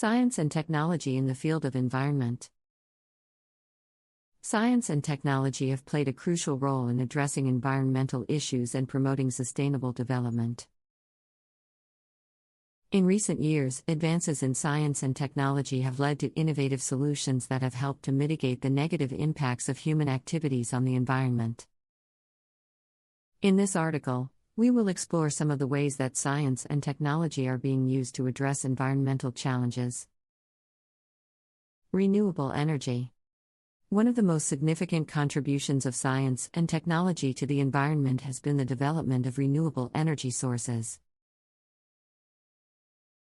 Science and technology in the field of environment. Science and technology have played a crucial role in addressing environmental issues and promoting sustainable development. In recent years, advances in science and technology have led to innovative solutions that have helped to mitigate the negative impacts of human activities on the environment. In this article, we will explore some of the ways that science and technology are being used to address environmental challenges. Renewable energy. One of the most significant contributions of science and technology to the environment has been the development of renewable energy sources.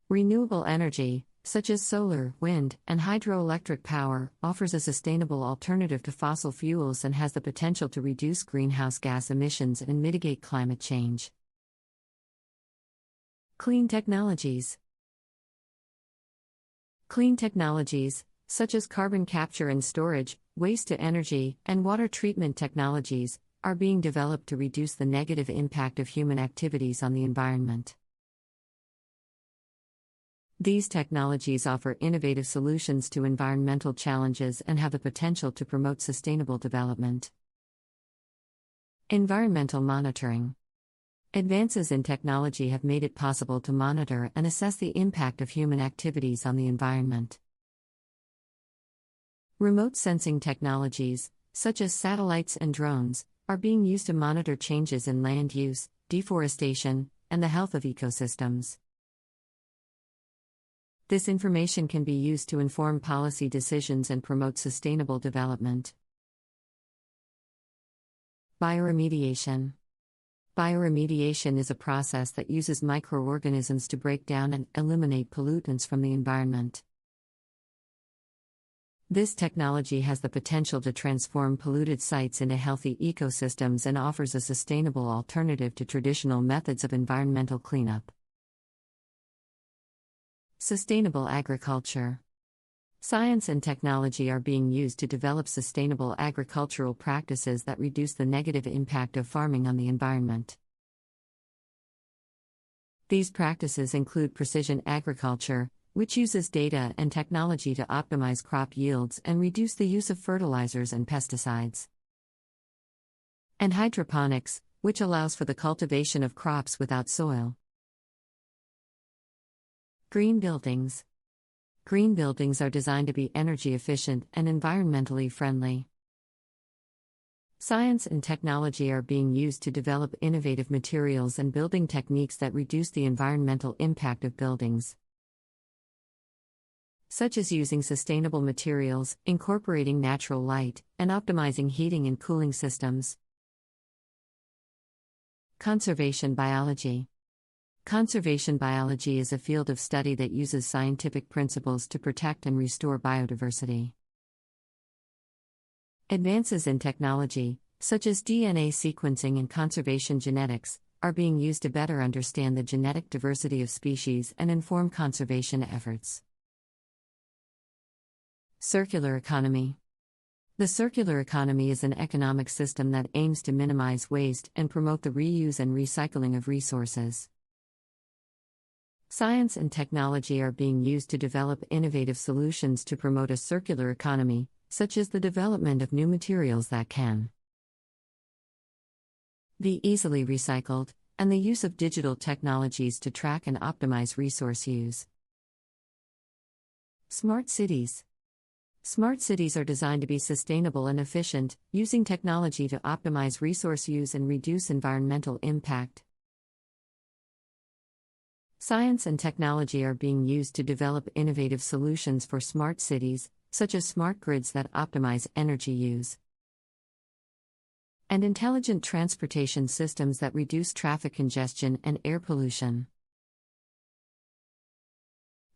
Renewable energy, such as solar, wind, and hydroelectric power, offers a sustainable alternative to fossil fuels and has the potential to reduce greenhouse gas emissions and mitigate climate change. Clean technologies. Clean technologies, such as carbon capture and storage, waste-to-energy, and water treatment technologies, are being developed to reduce the negative impact of human activities on the environment. These technologies offer innovative solutions to environmental challenges and have the potential to promote sustainable development. Environmental monitoring. Advances in technology have made it possible to monitor and assess the impact of human activities on the environment. Remote sensing technologies, such as satellites and drones, are being used to monitor changes in land use, deforestation, and the health of ecosystems. This information can be used to inform policy decisions and promote sustainable development. Bioremediation. Bioremediation is a process that uses microorganisms to break down and eliminate pollutants from the environment. This technology has the potential to transform polluted sites into healthy ecosystems and offers a sustainable alternative to traditional methods of environmental cleanup. Sustainable agriculture. Science and technology are being used to develop sustainable agricultural practices that reduce the negative impact of farming on the environment. These practices include precision agriculture, which uses data and technology to optimize crop yields and reduce the use of fertilizers and pesticides. And hydroponics, which allows for the cultivation of crops without soil. Green buildings. Green buildings are designed to be energy efficient and environmentally friendly. Science and technology are being used to develop innovative materials and building techniques that reduce the environmental impact of buildings, such as using sustainable materials, incorporating natural light, and optimizing heating and cooling systems. Conservation biology. Conservation biology is a field of study that uses scientific principles to protect and restore biodiversity. Advances in technology, such as DNA sequencing and conservation genetics, are being used to better understand the genetic diversity of species and inform conservation efforts. Circular economy. The circular economy is an economic system that aims to minimize waste and promote the reuse and recycling of resources. Science and technology are being used to develop innovative solutions to promote a circular economy, such as the development of new materials that can be easily recycled, and the use of digital technologies to track and optimize resource use. Smart cities. Smart cities are designed to be sustainable and efficient, using technology to optimize resource use and reduce environmental impact. Science and technology are being used to develop innovative solutions for smart cities, such as smart grids that optimize energy use, and intelligent transportation systems that reduce traffic congestion and air pollution.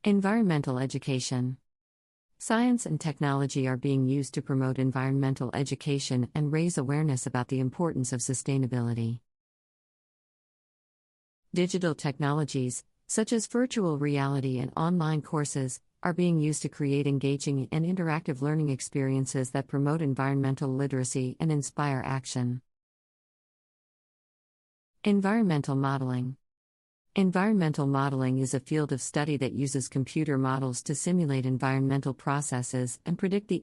Environmental education. Science and technology are being used to promote environmental education and raise awareness about the importance of sustainability. Digital technologies, such as virtual reality and online courses, are being used to create engaging and interactive learning experiences that promote environmental literacy and inspire action. Environmental modeling. Environmental modeling is a field of study that uses computer models to simulate environmental processes and predict the